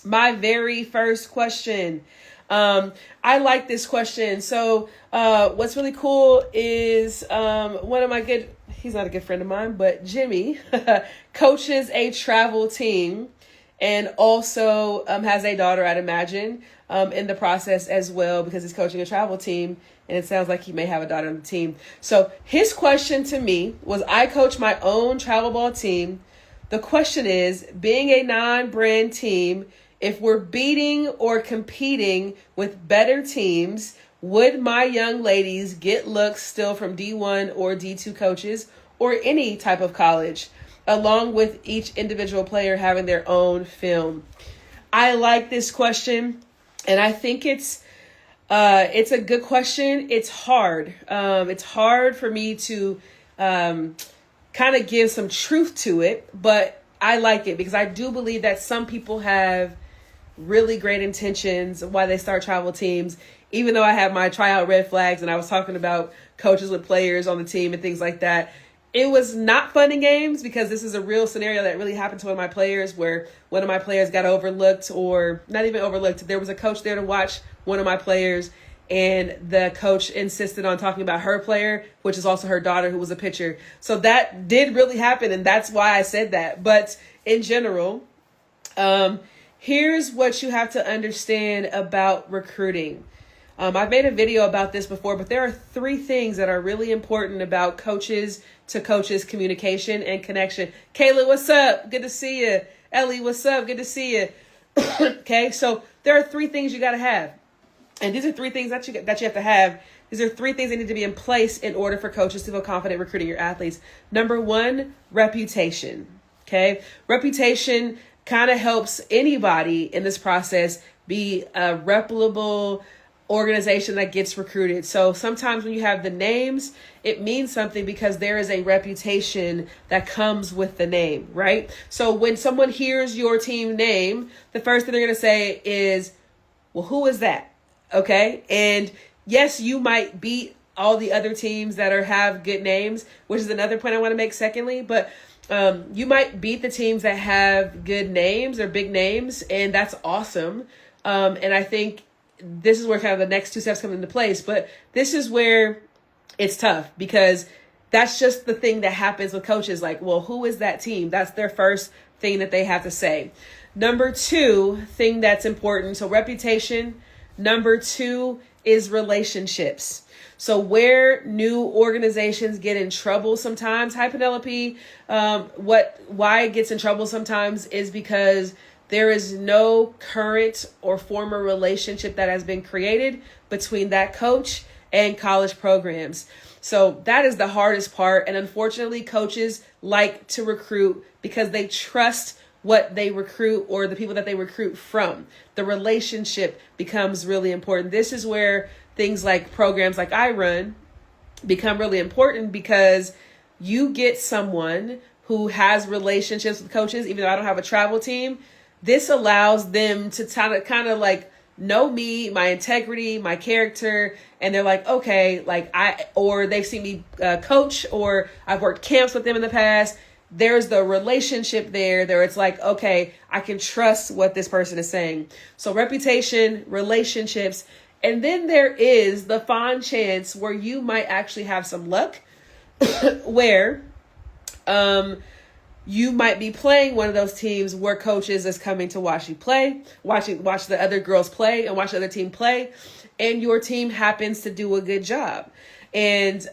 my very first question. I like this question. So what's really cool is one of my he's not a good friend of mine, but Jimmy coaches a travel team and also has a daughter, I'd imagine, in the process as well, because he's coaching a travel team. And it sounds like he may have a daughter on the team. So his question to me was, I coach my own travel ball team. The question is, being a non-brand team, if we're beating or competing with better teams, would my young ladies get looks still from D1 or D2 coaches or any type of college, along with each individual player having their own film? I like this question, and I think it's a good question. It's hard. It's hard for me to kind of give some truth to it, but I like it because I do believe that some people have really great intentions why they start travel teams. Even though I have my tryout red flags and I was talking about coaches with players on the team and things like that, it was not fun and games because this is a real scenario that really happened to one of my players, where one of my players got overlooked, or not even overlooked. There was a coach there to watch one of my players, and the coach insisted on talking about her player, which is also her daughter, who was a pitcher. So that did really happen, and that's why I said that. But in general, here's what you have to understand about recruiting. I've made a video about this before, but there are 3 things that are really important about coaches to coaches communication and connection. Kayla, what's up? Good to see you. Ellie, what's up? Good to see you. Okay, so there are 3 things you got to have. And these are 3 things that you have to have. These are 3 things that need to be in place in order for coaches to feel confident recruiting your athletes. Number 1, reputation. Okay, reputation kind of helps anybody in this process be a reputable organization that gets recruited. So sometimes when you have the names, it means something because there is a reputation that comes with the name, right? So when someone hears your team name, the first thing they're going to say is, well, who is that? Okay. And yes, you might beat all the other teams that have good names, which is another point I want to make secondly, but you might beat the teams that have good names or big names, and that's awesome. And I think this is where kind of the next 2 steps come into place, but this is where it's tough because that's just the thing that happens with coaches. Like, well, who is that team? That's their first thing that they have to say. Number 2 thing that's important. So reputation. Number 2 is relationships. So where new organizations get in trouble sometimes, hi Penelope, why it gets in trouble sometimes is because there is no current or former relationship that has been created between that coach and college programs. So that is the hardest part. And unfortunately, coaches like to recruit because they trust what they recruit or the people that they recruit from. The relationship becomes really important. This is where things like programs like I run become really important because you get someone who has relationships with coaches. Even though I don't have a travel team, this allows them to kind of like know me, my integrity, my character, and they're like, okay, or they've seen me coach, or I've worked camps with them in the past. There's the relationship there it's like, okay, I can trust what this person is saying. So reputation, relationships, and then there is the fond chance where you might actually have some luck where you might be playing one of those teams where coaches is coming to watch you play, watch the other girls play and watch the other team play, and your team happens to do a good job. And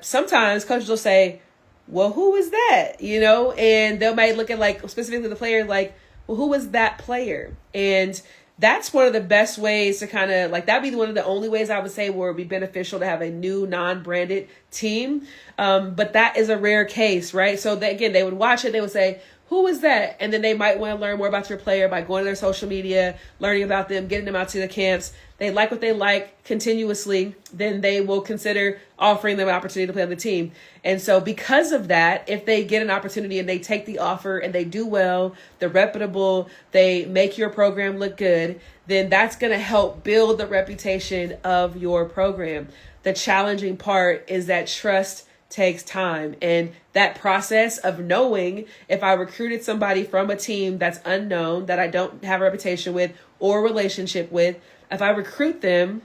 sometimes coaches will say, well, who is that? And they might look at specifically the player, well, who is that player? And that's one of the best ways to kind of that'd be one of the only ways I would say where it'd be beneficial to have a new non-branded team. But that is a rare case, right? So they would watch it. They would say, who is that? And then they might want to learn more about your player by going to their social media, learning about them, getting them out to the camps. They like what they like continuously, then they will consider offering them an opportunity to play on the team. And so because of that, if they get an opportunity and they take the offer and they do well, they're reputable, they make your program look good, then that's going to help build the reputation of your program. The challenging part is that trust takes time. And that process of knowing if I recruited somebody from a team that's unknown, that I don't have a reputation with or relationship with, if I recruit them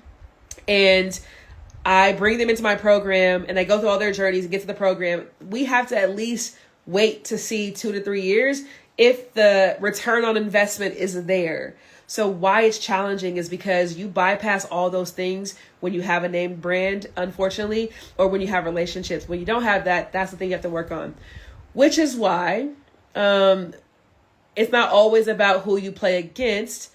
and I bring them into my program and they go through all their journeys and get to the program, we have to at least wait to see 2 to 3 years if the return on investment is there. So why it's challenging is because you bypass all those things when you have a named brand, unfortunately, or when you have relationships. When you don't have that, that's the thing you have to work on, which is why it's not always about who you play against,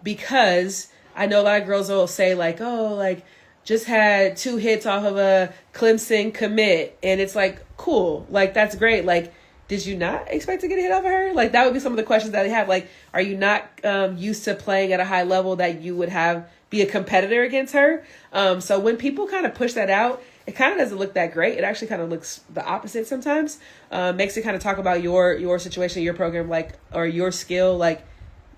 because I know a lot of girls will say like, oh, like just had 2 hits off of a Clemson commit. And it's like, cool, like that's great. Like, did you not expect to get a hit off of her? Like, that would be some of the questions that they have. Like, are you not used to playing at a high level that you would be a competitor against her? So when people kind of push that out, it kind of doesn't look that great. It actually kind of looks the opposite sometimes. Makes it kind of talk about your situation, your program, like, or your skill, like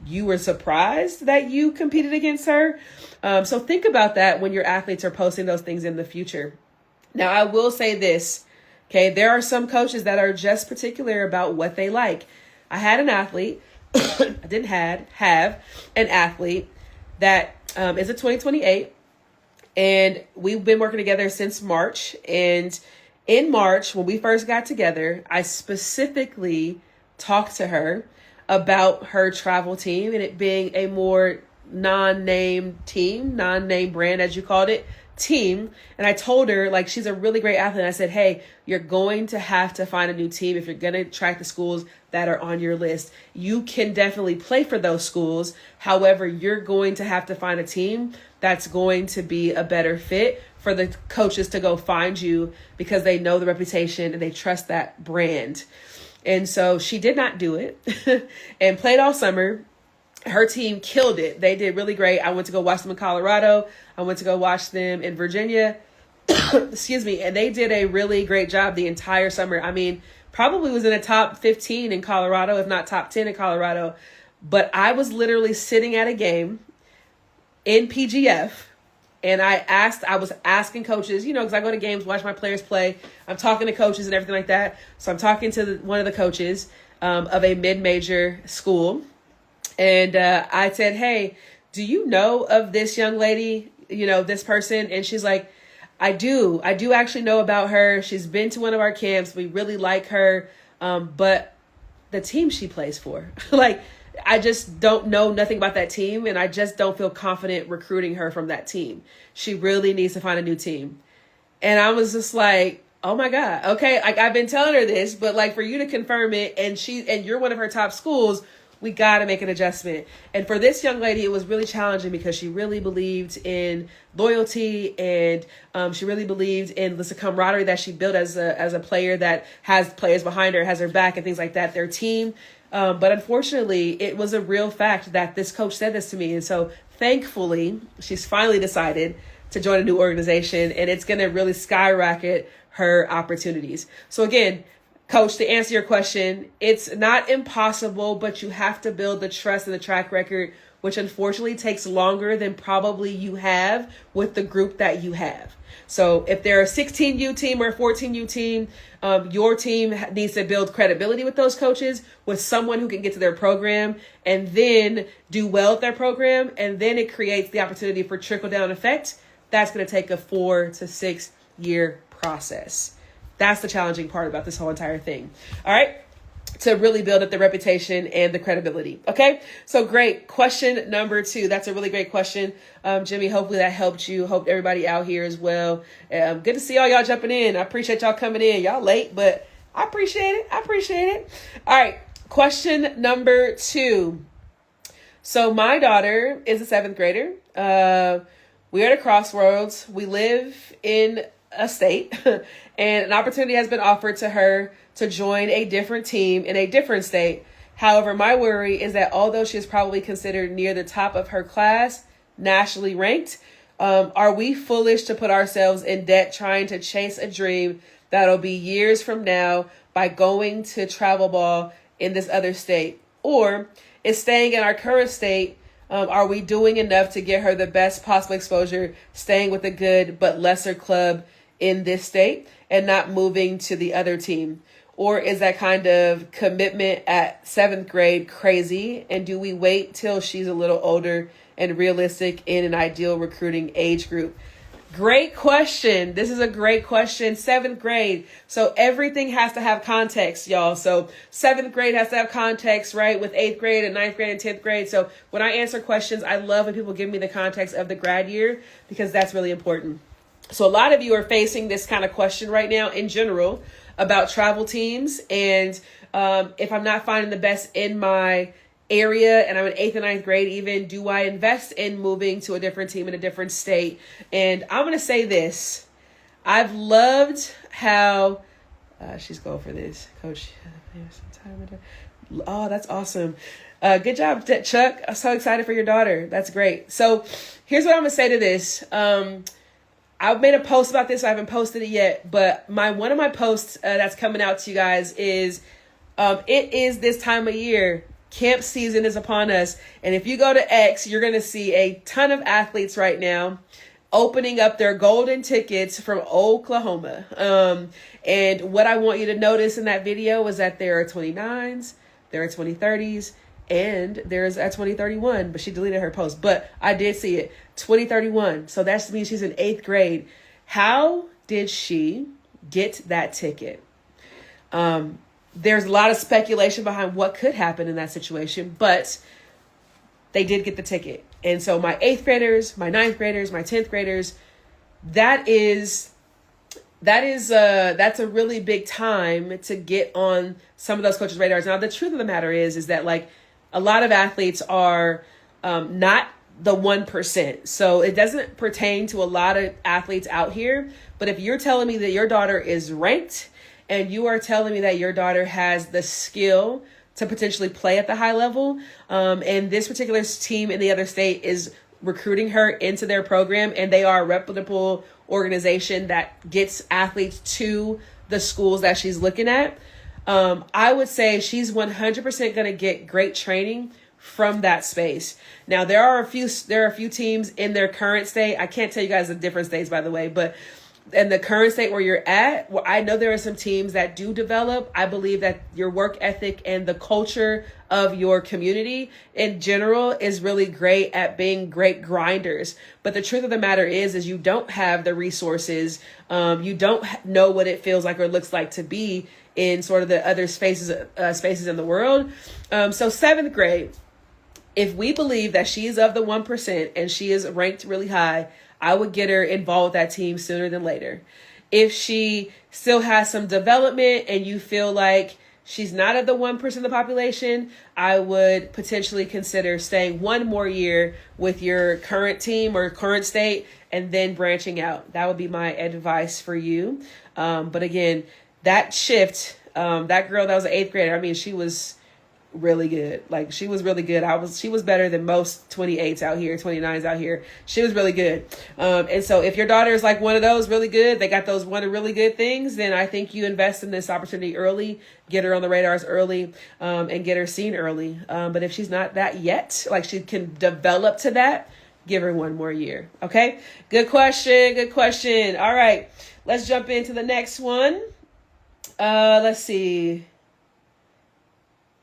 you were surprised that you competed against her. So think about that when your athletes are posting those things in the future. Now, I will say this. Okay, there are some coaches that are just particular about what they like. I had an athlete, I didn't have an athlete that is a 2028, and we've been working together since March. And in March, when we first got together, I specifically talked to her about her travel team and it being a more non-name team, non-name brand, as you called it, team. And I told her, like, she's a really great athlete. And I said, hey, you're going to have to find a new team if you're going to track the schools that are on your list. You can definitely play for those schools. However, you're going to have to find a team that's going to be a better fit for the coaches to go find you, because they know the reputation and they trust that brand. And so she did not do it and played all summer. Her team killed it. They did really great. I went to go watch them in Colorado. I went to go watch them in Virginia. Excuse me. And they did a really great job the entire summer. I mean, probably was in the top 15 in Colorado, if not top 10 in Colorado. But I was literally sitting at a game in PGF. And I was asking coaches, you know, because I go to games, watch my players play. I'm talking to coaches and everything like that. So I'm talking to one of the coaches of a mid-major school. And I said, hey, do you know of this young lady, you know, this person? And she's like, I do actually know about her. She's been to one of our camps. We really like her. But the team she plays for, like, I just don't know nothing about that team. And I just don't feel confident recruiting her from that team. She really needs to find a new team. And I was just like, oh my God. Okay. Like, I've been telling her this, but like, for you to confirm it and you're one of her top schools, we got to make an adjustment. And for this young lady, it was really challenging because she really believed in loyalty and she really believed in the camaraderie that she built as a player that has players behind her, has her back and things like that, their team. But unfortunately, it was a real fact that this coach said this to me. And so thankfully, she's finally decided to join a new organization, and it's going to really skyrocket her opportunities. So again, Coach, to answer your question, it's not impossible, but you have to build the trust and the track record, which unfortunately takes longer than probably you have with the group that you have. So if they're a 16U team or a 14U team, your team needs to build credibility with those coaches, with someone who can get to their program and then do well at their program. And then it creates the opportunity for trickle down effect. That's going to take a 4 to 6 year process. That's the challenging part about this whole entire thing. All right. To really build up the reputation and the credibility. Okay. So great. Question number 2. That's a really great question. Jimmy, hopefully that helped you. Hope everybody out here as well. Good to see all y'all jumping in. I appreciate y'all coming in. Y'all late, but I appreciate it. All right. Question number 2. So my daughter is a 7th grader. We're at a crossroads. We live in a state and an opportunity has been offered to her to join a different team in a different state. However, my worry is that although she is probably considered near the top of her class, nationally ranked, are we foolish to put ourselves in debt trying to chase a dream that'll be years from now by going to travel ball in this other state? Or is staying in our current state, are we doing enough to get her the best possible exposure, staying with a good but lesser club in this state and not moving to the other team? Or is that kind of commitment at 7th grade crazy? And do we wait till she's a little older and realistic in an ideal recruiting age group? Great question. This is a great question. 7th grade. So everything has to have context, y'all. So 7th grade has to have context, right? With 8th grade and 9th grade and 10th grade. So when I answer questions, I love when people give me the context of the grad year because that's really important. So a lot of you are facing this kind of question right now in general about travel teams. And if I'm not finding the best in my area and I'm in 8th and 9th grade even, do I invest in moving to a different team in a different state? And I'm going to say this. I've loved how she's going for this. Coach. Oh, that's awesome. Good job, Chuck. I'm so excited for your daughter. That's great. So here's what I'm going to say to this. I've made a post about this. I haven't posted it yet, but one of my posts that's coming out to you guys is it is this time of year. Camp season is upon us. And if you go to X, you're going to see a ton of athletes right now opening up their golden tickets from Oklahoma. And what I want you to notice in that video is that there are 29s, there are 2030s, and there's a 2031, but she deleted her post. But I did see it, 2031. So that means she's in 8th grade. How did she get that ticket? There's a lot of speculation behind what could happen in that situation, but they did get the ticket. And so my 8th graders, my 9th graders, my 10th graders, that's a really big time to get on some of those coaches' radars. Now, the truth of the matter is that like a lot of athletes are not the 1%. So it doesn't pertain to a lot of athletes out here. But if you're telling me that your daughter is ranked and you are telling me that your daughter has the skill to potentially play at the high level, and this particular team in the other state is recruiting her into their program, and they are a reputable organization that gets athletes to the schools that she's looking at, I would say she's 100% going to get great training from that space. Now, there are a few teams in their current state. I can't tell you guys the different states, by the way, but in the current state where you're at, well, I know there are some teams that do develop. I believe that your work ethic and the culture of your community in general is really great at being great grinders. But the truth of the matter is you don't have the resources. You don't know what it feels like or looks like to be in sort of the other spaces in the world. So 7th grade, if we believe that she is of the 1% and she is ranked really high, I would get her involved with that team sooner than later. If she still has some development and you feel like she's not of the 1% of the population, I would potentially consider staying one more year with your current team or current state and then branching out. That would be my advice for you. But again, that shift, that girl that was an 8th grader, I mean, she was really good. Like, she was really good. She was better than most 28s out here, 29s out here. She was really good. And so if your daughter is like one of those really good, they got those one of really good things, then I think you invest in this opportunity early, get her on the radars early, and get her seen early. But if she's not that yet, like she can develop to that, give her one more year. Okay. Good question. Good question. All right. Let's jump into the next one. Let's see.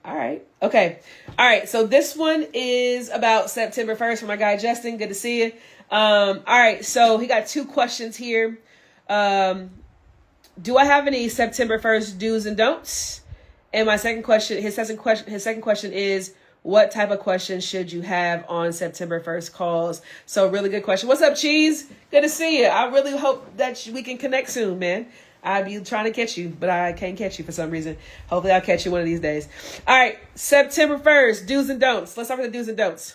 All right. Okay. All right. So this one is about September 1st for my guy, Justin. Good to see you. All right. So he got 2 questions here. Do I have any September 1st do's and don'ts? And his second question is, what type of questions should you have on September 1st calls? So really good question. What's up, Cheese? Good to see you. I really hope that we can connect soon, man. I'd be trying to catch you, but I can't catch you for some reason. Hopefully I'll catch you one of these days. All right, September 1st, do's and don'ts. Let's start with the do's and don'ts.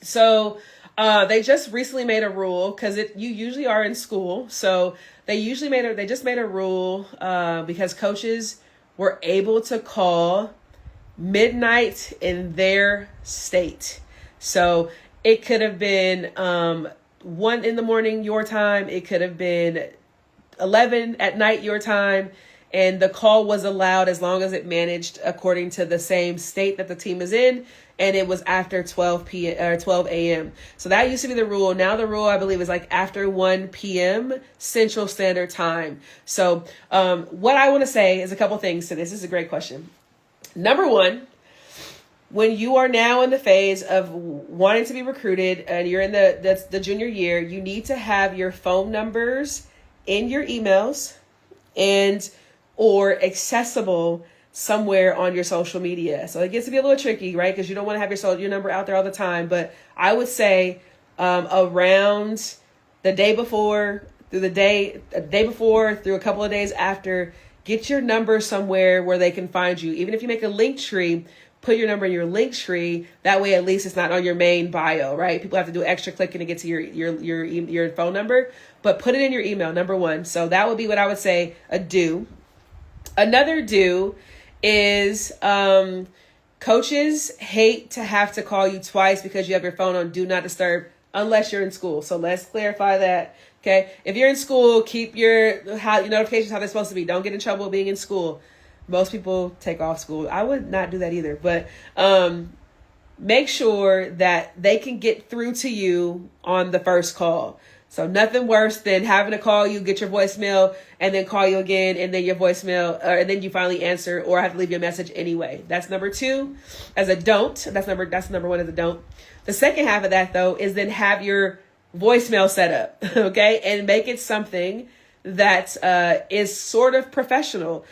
So they just recently made a rule because you usually are in school. So they just made a rule because coaches were able to call midnight in their state. So it could have been 1 a.m. your time. It could have been 11 at night your time. and the call was allowed as long as it managed according to the same state that the team is in, and it was after 12 p.m. or 12 a.m. So that used to be the rule. Now the rule, I believe, is like after 1 p.m. Central Standard Time. So what I want to say is a couple things to this. This is a great question. Number one, when you are now in the phase of wanting to be recruited and you're in the junior year, you need to have your phone numbers in your emails and or accessible somewhere on your social media. So it gets to be a little tricky, right? Because you don't want to have your number out there all the time. But I would say around the day before, through the day before, through a couple of days after, get your number somewhere where they can find you. Even if you make a link tree, put your number in your link tree. That way, at least it's not on your main bio, right? People have to do extra clicking to get to your phone number, but put it in your email, number one. So that would be what I would say a do. Another do is coaches hate to have to call you twice because you have your phone on do not disturb unless you're in school. So let's clarify that. Okay. If you're in school, keep your notifications how they're supposed to be. Don't get in trouble being in school. Most people take off school. I would not do that either, but make sure that they can get through to you on the first call. So nothing worse than having to call you, get your voicemail, and then call you again, and then your voicemail, and then you finally answer, or have to leave your message anyway. That's number two as a don't. That's number one as a don't. The second half of that, though, is then have your voicemail set up, okay, and make it something that is sort of professional.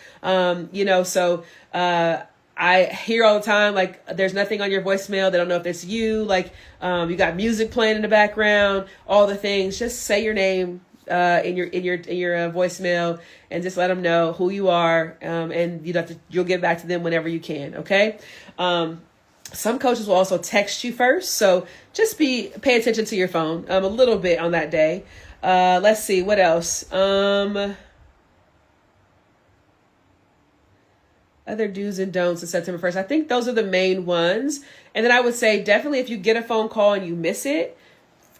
I hear all the time, like, there's nothing on your voicemail. They don't know if it's you. Like, you got music playing in the background, all the things. Just say your name in your voicemail, and just let them know who you are. And you'll get back to them whenever you can. Okay. Some coaches will also text you first, so just pay attention to your phone a little bit on that day. Let's see what else. Other do's and don'ts on September 1st. I think those are the main ones. And then I would say definitely if you get a phone call and you miss it,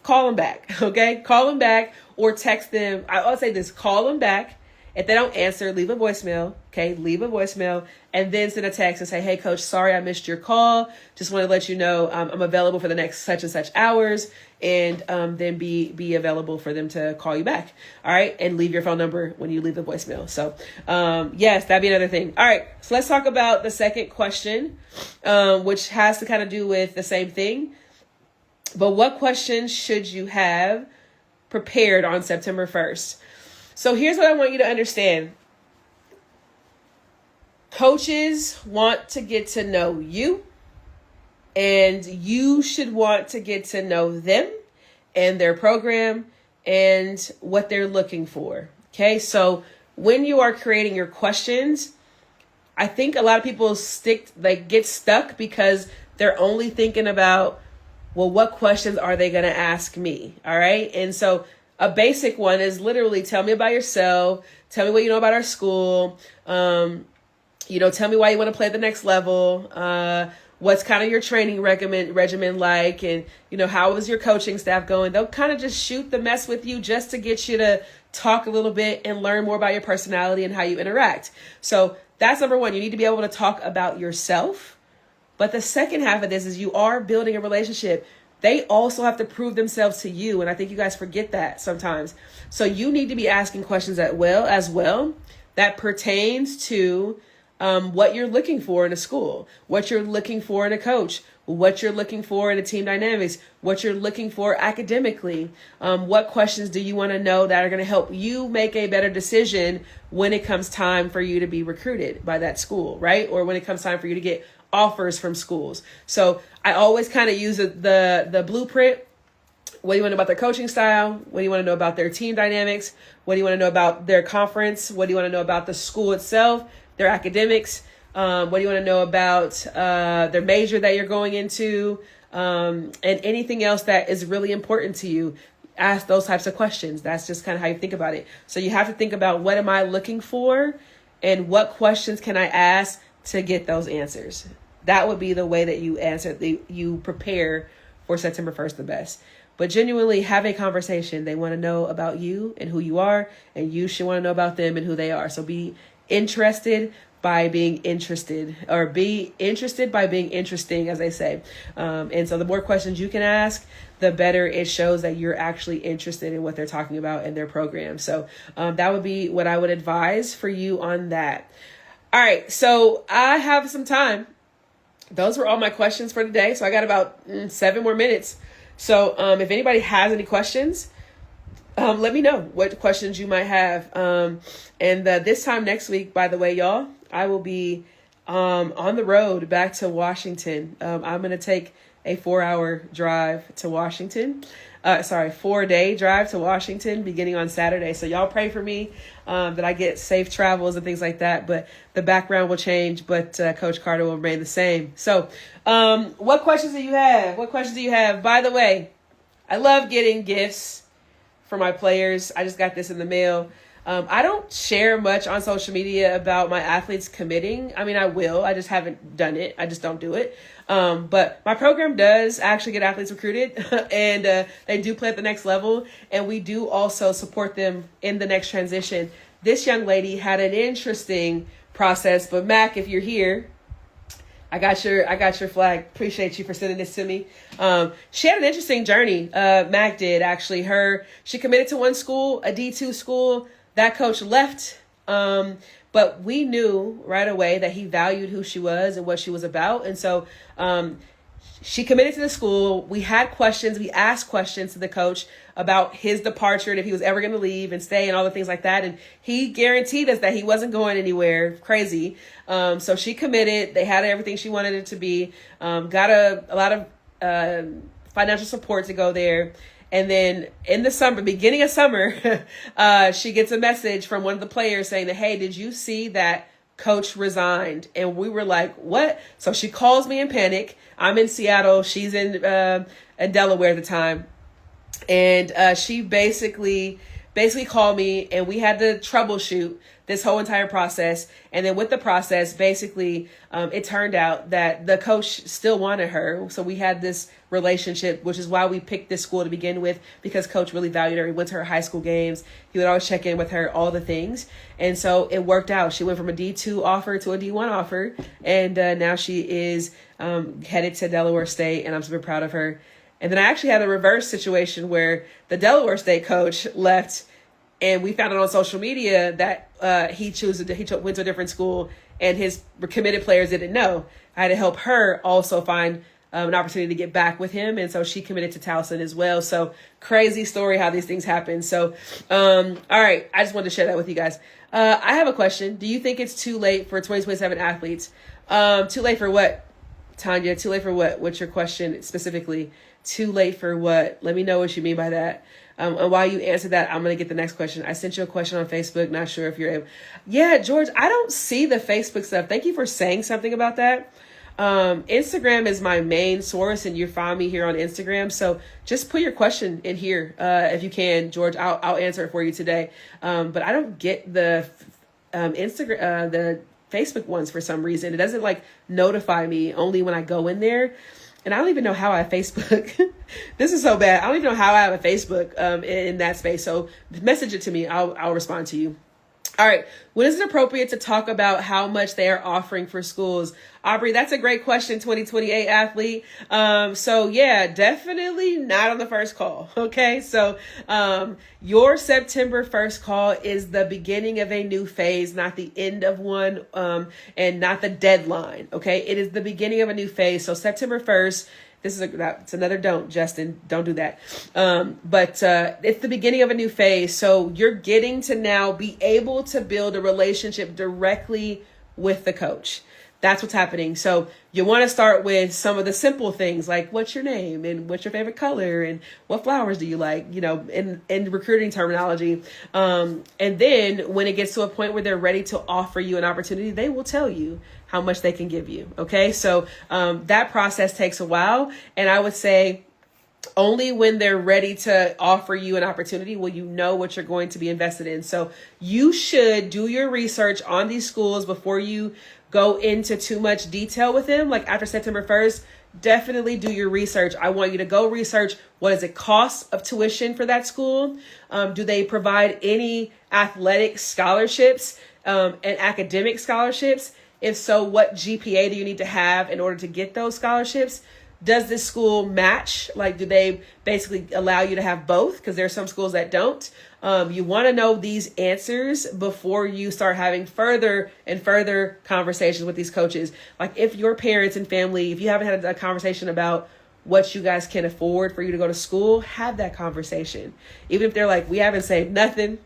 call them back. Okay. Call them back or text them. I'll say this, call them back. If they don't answer, leave a voicemail. Okay. Leave a voicemail and then send a text and say, hey coach, sorry, I missed your call. Just want to let you know, I'm available for the next such and such hours, and then be available for them to call you back. All right. And leave your phone number when you leave the voicemail. So, yes, that'd be another thing. All right. So let's talk about the second question, which has to kind of do with the same thing. But what questions should you have prepared on September 1st? So here's what I want you to understand. Coaches want to get to know you, and you should want to get to know them and their program and what they're looking for. Okay, so when you are creating your questions, I think a lot of people get stuck because they're only thinking about, well, what questions are they going to ask me? All right. And so a basic one is literally tell me about yourself. Tell me what you know about our school. Tell me why you want to play at the next level. What's kind of your training regimen like? And, how is your coaching staff going? They'll kind of just shoot the mess with you just to get you to talk a little bit and learn more about your personality and how you interact. So that's number one. You need to be able to talk about yourself. But the second half of this is you are building a relationship. They also have to prove themselves to you. And I think you guys forget that sometimes. So you need to be asking questions as well that pertains to what you're looking for in a school, what you're looking for in a coach, what you're looking for in a team dynamics, what you're looking for academically. What questions do you want to know that are going to help you make a better decision when it comes time for you to be recruited by that school, right? Or when it comes time for you to get offers from schools. So I always kind of use the blueprint. What do you want to know about their coaching style? What do you want to know about their team dynamics? What do you want to know about their conference? What do you want to know about the school itself, their academics? What do you want to know about their major that you're going into? And anything else that is really important to you? Ask those types of questions. That's just kind of how you think about it. So you have to think about, what am I looking for? And what questions can I ask to get those answers? That would be the way that you prepare for September 1st the best. But genuinely have a conversation. They want to know about you and who you are, and you should want to know about them and who they are. So be interested by being interested, or be interested by being interesting, as they say. And so the more questions you can ask, the better it shows that you're actually interested in what they're talking about in their program. So that would be what I would advise for you on that. All right, so I have some time. Those were all my questions for today. So I got about 7 more minutes. So if anybody has any questions, let me know what questions you might have. And this time next week, by the way, y'all, I will be on the road back to Washington. I'm going to take a 4-hour drive to Washington. 4-day drive to Washington beginning on Saturday. So y'all pray for me that I get safe travels and things like that. But the background will change, but Coach Carter will remain the same. So what questions do you have? What questions do you have? By the way, I love getting gifts for my players. I just got this in the mail. I don't share much on social media about my athletes committing. I mean, I will. I just haven't done it. I just don't do it. But my program does actually get athletes recruited and they do play at the next level. And we do also support them in the next transition. This young lady had an interesting process. But Mac, if you're here, I got your flag. Appreciate you for sending this to me. She had an interesting journey. Mac did actually. She committed to one school, a D2 school. That coach left. But we knew right away that he valued who she was and what she was about. And so she committed to the school. We had questions. We asked questions to the coach about his departure and if he was ever going to leave and stay and all the things like that. And he guaranteed us that he wasn't going anywhere crazy. So she committed. They had everything she wanted it to be. Got a lot of financial support to go there. And then in the summer, beginning of summer, she gets a message from one of the players saying that, hey, did you see that coach resigned? And we were like, what? So she calls me in panic. I'm in Seattle. She's in Delaware at the time. And she basically called me and we had to troubleshoot this whole entire process. And then with the process, basically, it turned out that the coach still wanted her. So we had this relationship, which is why we picked this school to begin with, because coach really valued her. He went to her high school games. He would always check in with her, all the things. And so it worked out. She went from a D2 offer to a D1 offer. And now she is headed to Delaware State, and I'm super proud of her. And then I actually had a reverse situation where the Delaware State coach left, and we found out on social media that he went to a different school, and his committed players didn't know. I had to help her also find an opportunity to get back with him, and so she committed to Towson as well. So crazy story how these things happen. So, all right, I just wanted to share that with you guys. I have a question. Do you think it's too late for 2027 athletes? Too late for what, Tanya? Too late for what? What's your question specifically? Too late for what? Let me know what you mean by that. And while you answer that, I'm going to get the next question. I sent you a question on Facebook. Not sure if you're able. Yeah, George, I don't see the Facebook stuff. Thank you for saying something about that. Instagram is my main source, and you find me here on Instagram. So just put your question in here if you can, George. I'll answer it for you today. But I don't get the Instagram, the Facebook ones for some reason. It doesn't like notify me only when I go in there. And I don't even know how I have Facebook. This is so bad. I don't even know how I have a Facebook in that space. So message it to me. I'll respond to you. All right. When is it appropriate to talk about how much they are offering for schools? Aubrey, that's a great question, 2028 athlete. So yeah, definitely not on the first call. Okay. So your September 1st call is the beginning of a new phase, not the end of one, and not the deadline. Okay. It is the beginning of a new phase. So September 1st, it's another don't, Justin. Don't do that. But it's the beginning of a new phase. So you're getting to now be able to build a relationship directly with the coach. That's what's happening. So you want to start with some of the simple things like what's your name and what's your favorite color and what flowers do you like, in recruiting terminology. And then when it gets to a point where they're ready to offer you an opportunity, they will tell you how much they can give you. Okay. So that process takes a while. And I would say only when they're ready to offer you an opportunity will you know what you're going to be invested in. So you should do your research on these schools before you go into too much detail with them. Like after September 1st, definitely do your research. I want you to go research what does it cost of tuition for that school. Do they provide any athletic scholarships? and academic scholarships? If so, what GPA do you need to have in order to get those scholarships? Does this school match? Like, do they basically allow you to have both? Because there are some schools that don't. You want to know these answers before you start having further and further conversations with these coaches. Like, if your parents and family, if you haven't had a conversation about what you guys can afford for you to go to school, have that conversation. Even if they're like, we haven't saved nothing.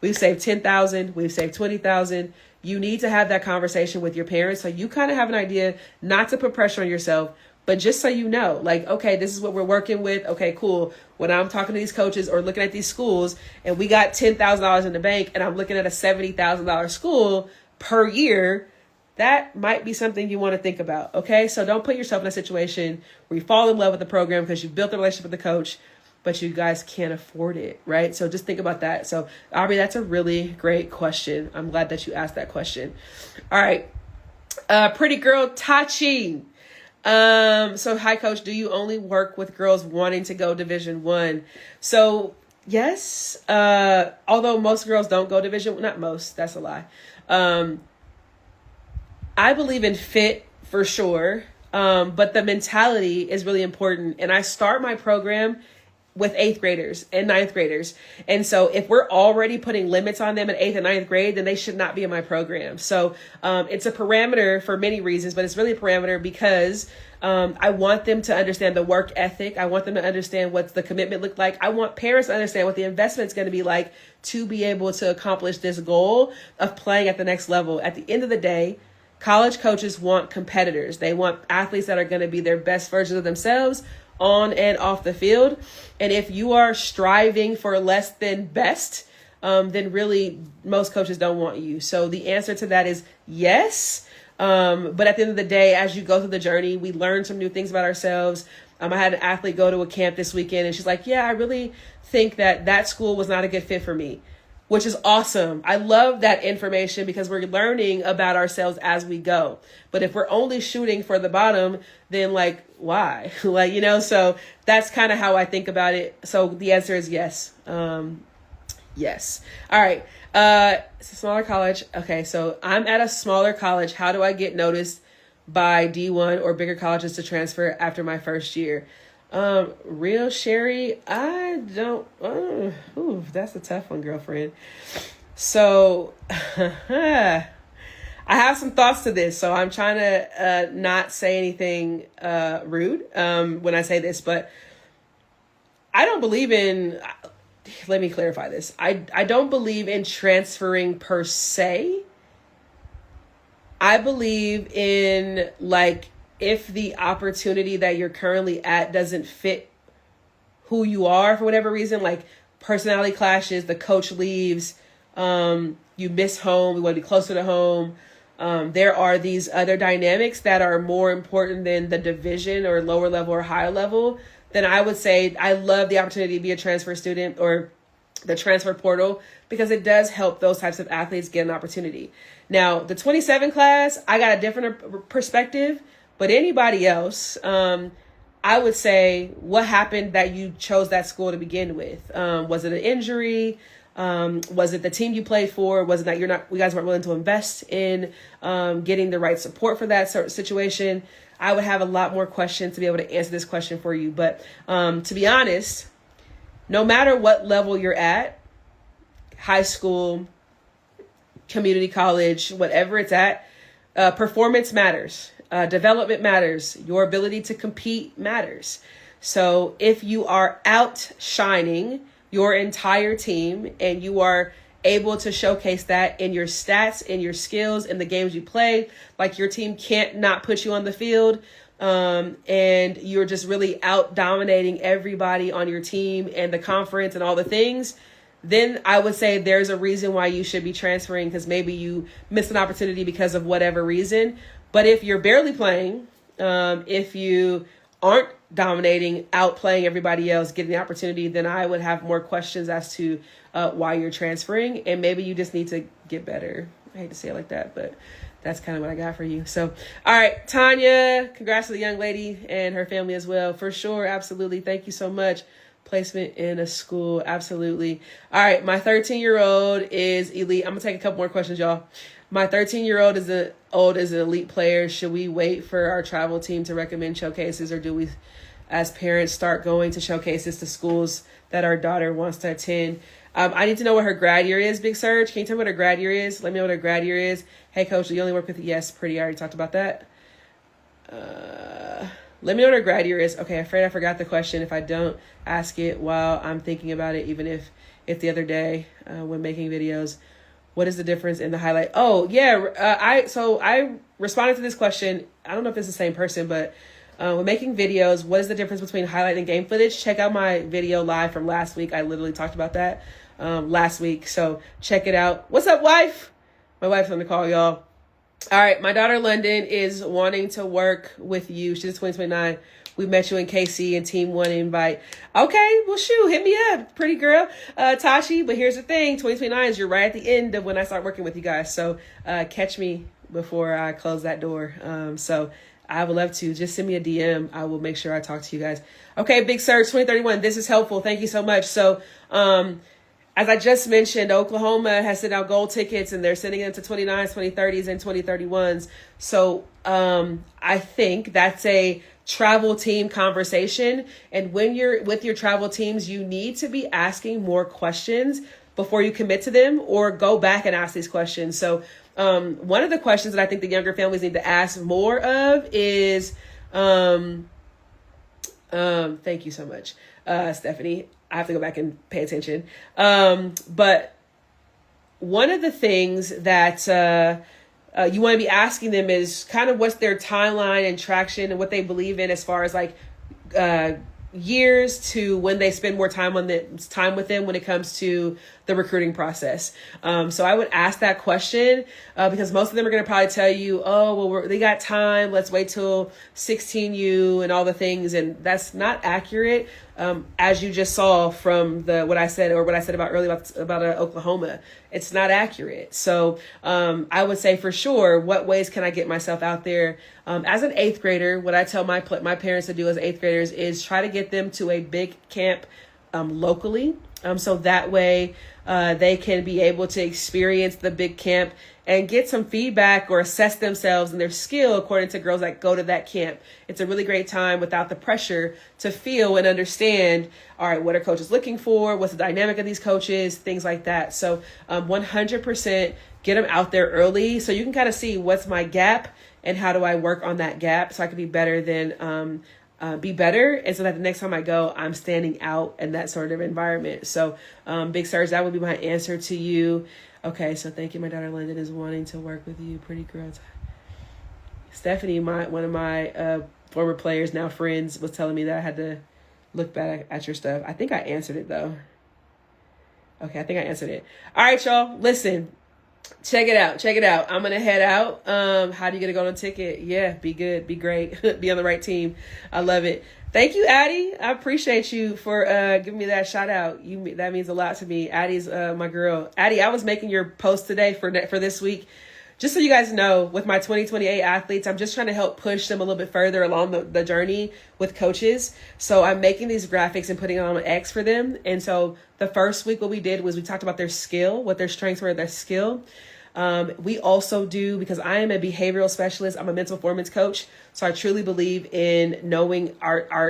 We've saved 10,000. We've saved 20,000. You need to have that conversation with your parents so you kind of have an idea, not to put pressure on yourself, but just so you know, like, okay, this is what we're working with. Okay, cool. When I'm talking to these coaches or looking at these schools and we got $10,000 in the bank and I'm looking at a $70,000 school per year, that might be something you want to think about. Okay, so don't put yourself in a situation where you fall in love with the program because you built a relationship with the coach, but you guys can't afford it, right? So just think about that. So Aubrey, that's a really great question. I'm glad that you asked that question. All right, pretty girl Tachi. So hi coach, do you only work with girls wanting to go Division I? So yes, although most girls don't go not most, that's a lie. I believe in fit for sure. But the mentality is really important. And I start my program with 8th graders and 9th graders. And so if we're already putting limits on them in 8th and 9th grade, then they should not be in my program. So it's a parameter for many reasons, but it's really a parameter because I want them to understand the work ethic. I want them to understand what the commitment looked like. I want parents to understand what the investment is going to be like to be able to accomplish this goal of playing at the next level. At the end of the day, college coaches want competitors. They want athletes that are going to be their best versions of themselves on and off the field. And if you are striving for less than best, then really most coaches don't want you. So the answer to that is yes. But at the end of the day, as you go through the journey, we learn some new things about ourselves. I had an athlete go to a camp this weekend and she's like, yeah, I really think that school was not a good fit for me, which is awesome. I love that information because we're learning about ourselves as we go. But if we're only shooting for the bottom, then like, why? So that's kind of how I think about it. So the answer is yes. Yes. All right. It's a smaller college. Okay. So I'm at a smaller college. How do I get noticed by D1 or bigger colleges to transfer after my first year? Real Sherry, I don't, that's a tough one, girlfriend. So, I have some thoughts to this, so I'm trying to, not say anything, rude, when I say this, but I don't believe in, let me clarify this. I don't believe in transferring per se. I believe in if the opportunity that you're currently at doesn't fit who you are for whatever reason, like personality clashes, the coach leaves, you miss home, you want to be closer to home. There are these other dynamics that are more important than the division or lower level or higher level. Then I would say I love the opportunity to be a transfer student or the transfer portal because it does help those types of athletes get an opportunity. Now, the 27 class, I got a different perspective. But anybody else, I would say, what happened that you chose that school to begin with? Was it an injury? Was it the team you played for? Was it that you guys weren't willing to invest in getting the right support for that sort of situation? I would have a lot more questions to be able to answer this question for you. But to be honest, no matter what level you're at, high school, community college, whatever it's at, performance matters. Development matters. Your ability to compete matters. So if you are outshining your entire team and you are able to showcase that in your stats, in your skills, in the games you play, like your team can't not put you on the field, and you're just really out dominating everybody on your team and the conference and all the things, then I would say there's a reason why you should be transferring because maybe you missed an opportunity because of whatever reason. But if you're barely playing, if you aren't dominating, outplaying everybody else, getting the opportunity, then I would have more questions as to why you're transferring. And maybe you just need to get better. I hate to say it like that, but that's kind of what I got for you. So, all right, Tanya, congrats to the young lady and her family as well. For sure. Absolutely. Thank you so much placement in a school. Absolutely. All right. My 13-year-old is elite. I'm gonna take a couple more questions, y'all. My 13-year-old is an elite player. Should we wait for our travel team to recommend showcases, or do we, as parents, start going to showcases to schools that our daughter wants to attend? I need to know what her grad year is, Big Surge. Can you tell me what her grad year is? Let me know what her grad year is. Hey, coach, do you only work with? Yes, pretty. I already talked about that. Let me know what her grad year is. Okay, afraid I forgot the question. If I don't, ask it while I'm thinking about it, even if the other day when making videos. What is the difference in the highlight? Oh, yeah. I responded to this question. I don't know if it's the same person, but when making videos, what is the difference between highlight and game footage? Check out my video live from last week. I literally talked about that last week. So check it out. What's up, wife? My wife's on the call, y'all. All right. My daughter, London, is wanting to work with you. She's 2029. We met you in KC and Team 1 invite. Okay, well, shoot, hit me up, pretty girl. Tashi, but here's the thing, 2029 is you're right at the end of when I start working with you guys. So catch me before I close that door. So I would love to. Just send me a DM. I will make sure I talk to you guys. Okay, Big Surge 2031. This is helpful. Thank you so much. So as I just mentioned, Oklahoma has sent out gold tickets and they're sending them to 29s, 2030s, and 2031s. So I think that's a travel team conversation. And when you're with your travel teams, you need to be asking more questions before you commit to them, or go back and ask these questions. So one of the questions that I think the younger families need to ask more of is, thank you so much, Stephanie. I have to go back and pay attention. But one of the things that you want to be asking them is kind of what's their timeline and traction and what they believe in as far as like years to when they spend more time with them when it comes to the recruiting process. So I would ask that question because most of them are going to probably tell you, oh, well, they got time. Let's wait till 16U and all the things. And that's not accurate. As you just saw from what I said about earlier about Oklahoma, it's not accurate. So I would say for sure, what ways can I get myself out there? As an 8th grader, what I tell my parents to do as 8th graders is try to get them to a big camp locally. So that way they can be able to experience the big camp and get some feedback or assess themselves and their skill according to girls that go to that camp. It's a really great time without the pressure to feel and understand, all right, what are coaches looking for? What's the dynamic of these coaches? Things like that. So 100% get them out there early so you can kind of see what's my gap and how do I work on that gap so I can be better than be better. And so that the next time I go, I'm standing out in that sort of environment. So Big Surge, that would be my answer to you. Okay, so thank you. My daughter London is wanting to work with you. Pretty girl. Stephanie, one of my former players, now friends, was telling me that I had to look back at your stuff. I think I answered it though. Okay, I think I answered it. All right, y'all. Listen, check it out. I'm going to head out. How do you get a golden ticket? Yeah, be good, be great, be on the right team. I love it. Thank you, Addie. I appreciate you for giving me that shout out. That means a lot to me. Addie's my girl. Addie, I was making your post today for this week. Just so you guys know, with my 2028 athletes, I'm just trying to help push them a little bit further along the journey with coaches. So I'm making these graphics and putting it on X for them. And so the first week, what we did was we talked about their skill, what their strengths were, their skill. We also do, because I am a behavioral specialist, I'm a mental performance coach. So I truly believe in knowing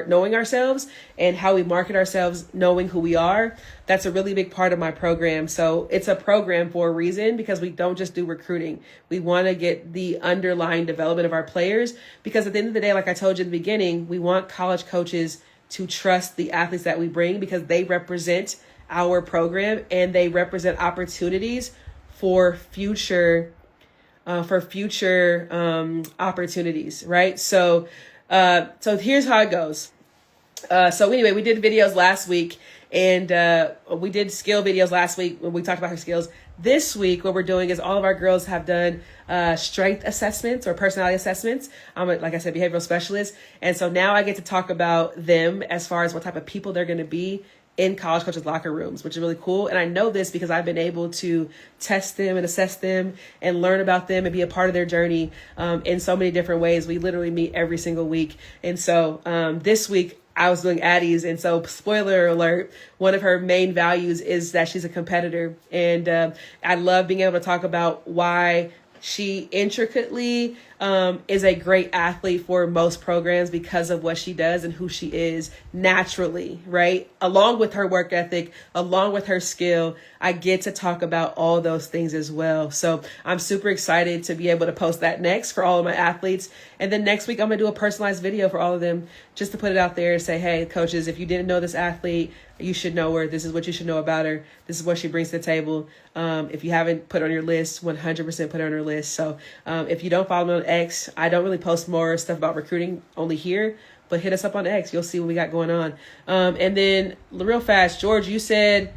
knowing ourselves and how we market ourselves, knowing who we are. That's a really big part of my program. So it's a program for a reason, because we don't just do recruiting. We want to get the underlying development of our players, because at the end of the day, like I told you in the beginning, we want college coaches to trust the athletes that we bring, because they represent our program and they represent opportunities for future opportunities, right? So here's how it goes. So anyway, we did videos last week, and we did skill videos last week when we talked about her skills. This week, what we're doing is all of our girls have done strength assessments or personality assessments. I'm like I said, behavioral specialist. And so now I get to talk about them as far as what type of people they're going to be in college coaches' locker rooms, which is really cool. And I know this because I've been able to test them and assess them and learn about them and be a part of their journey in so many different ways. We literally meet every single week. And so this week, I was doing Addie's. And so, spoiler alert, one of her main values is that she's a competitor. And I love being able to talk about why she intricately is a great athlete for most programs because of what she does and who she is naturally, right? Along with her work ethic, along with her skill, I get to talk about all those things as well. So I'm super excited to be able to post that next for all of my athletes. And then next week, I'm going to do a personalized video for all of them just to put it out there and say, hey, coaches, if you didn't know this athlete, you should know her. This is what you should know about her. This is what she brings to the table. If you haven't put her on your list, 100% put her on your list. So if you don't follow me on X, I don't really post more stuff about recruiting only here, but hit us up on X. You'll see what we got going on. And then real fast, George, you said,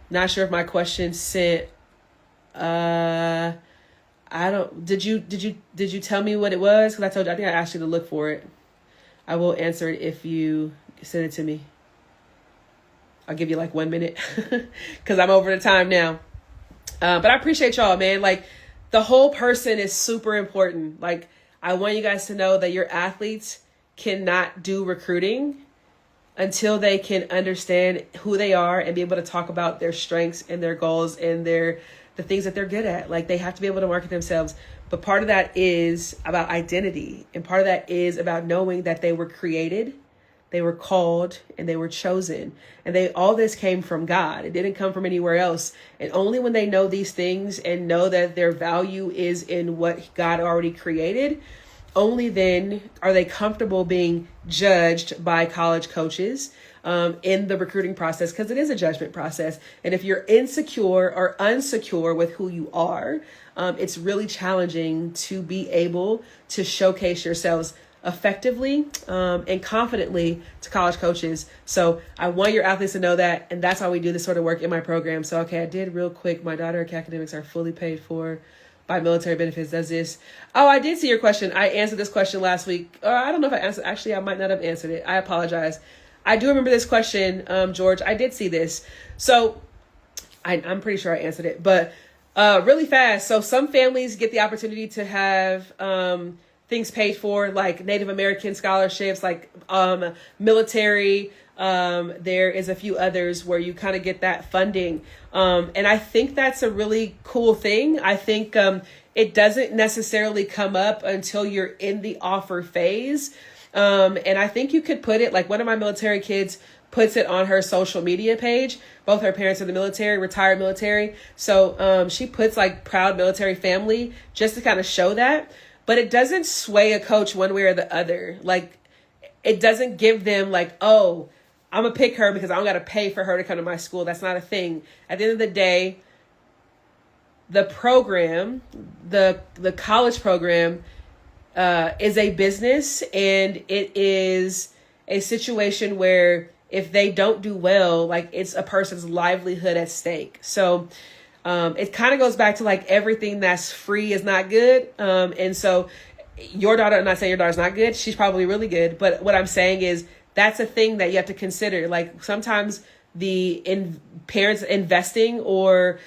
not sure if my question sent, I don't, did you tell me what it was? Cause I think I asked you to look for it. I will answer it if you send it to me. I'll give you like 1 minute because I'm over the time now. But I appreciate y'all, man. Like, the whole person is super important. Like, I want you guys to know that your athletes cannot do recruiting until they can understand who they are and be able to talk about their strengths and their goals and the things that they're good at. Like, they have to be able to market themselves. But part of that is about identity. And part of that is about knowing that they were created, they were called, and they were chosen. And all this came from God. It didn't come from anywhere else. And only when they know these things and know that their value is in what God already created, only then are they comfortable being judged by college coaches in the recruiting process, because it is a judgment process. And if you're insecure or unsecure with who you are, it's really challenging to be able to showcase yourselves effectively and confidently to college coaches. So I want your athletes to know that, and that's why we do this sort of work in my program. So, okay, I did real quick. My daughter academics are fully paid for by military benefits. Does this? Oh, I did see your question. I answered this question last week. I don't know if I answered. Actually, I might not have answered it. I apologize. I do remember this question, George. I did see this. So I'm pretty sure I answered it, but really fast. So some families get the opportunity to have things paid for, like Native American scholarships, like military. There is a few others where you kind of get that funding. And I think that's a really cool thing. I think it doesn't necessarily come up until you're in the offer phase. And I think you could put it, like one of my military kids puts it on her social media page. Both her parents are in the military, retired military. So she puts like proud military family just to kind of show that. But it doesn't sway a coach one way or the other. Like, it doesn't give them like, oh, I'm going to pick her because I don't got to pay for her to come to my school. That's not a thing. At the end of the day, the program, the college program is a business, and it is a situation where if they don't do well, like, it's a person's livelihood at stake. So it kind of goes back to like everything that's free is not good. And so your daughter, I'm not saying your daughter's not good. She's probably really good. But what I'm saying is that's a thing that you have to consider. Like, sometimes parents investing or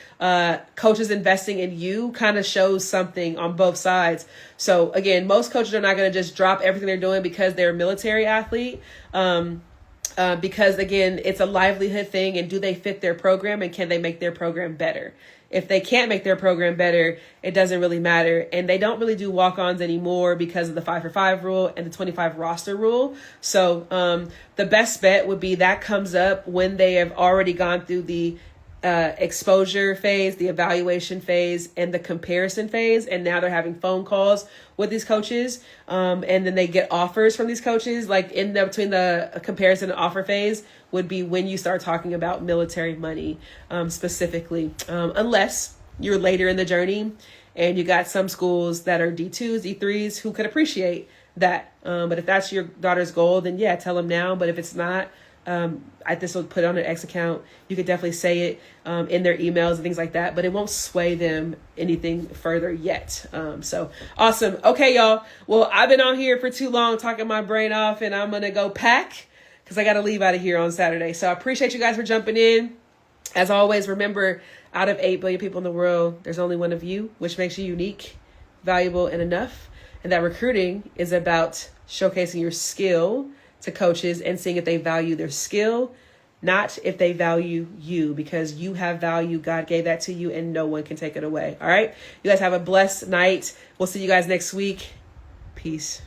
coaches investing in you kind of shows something on both sides. So again, most coaches are not going to just drop everything they're doing because they're a military athlete. Because again, it's a livelihood thing, and do they fit their program, and can they make their program better? If they can't make their program better, it doesn't really matter. And they don't really do walk-ons anymore because of the 5-for-5 rule and the 25 roster rule. So the best bet would be that comes up when they have already gone through the exposure phase, the evaluation phase, and the comparison phase. And now they're having phone calls with these coaches. And then they get offers from these coaches. Like, between the comparison and offer phase would be when you start talking about military money specifically. Unless you're later in the journey and you got some schools that are D2s, D3s who could appreciate that. But if that's your daughter's goal, then yeah, tell them now. But if it's not, this will put it on an X account. You could definitely say it in their emails and things like that, but it won't sway them anything further yet. So awesome. Okay, y'all. Well, I've been on here for too long talking my brain off, and I'm going to go pack because I got to leave out of here on Saturday. So I appreciate you guys for jumping in. As always, remember, out of 8 billion people in the world, there's only one of you, which makes you unique, valuable, and enough. And that recruiting is about showcasing your skill to coaches and seeing if they value their skill, not if they value you, because you have value. God gave that to you and no one can take it away. All right. You guys have a blessed night. We'll see you guys next week. Peace.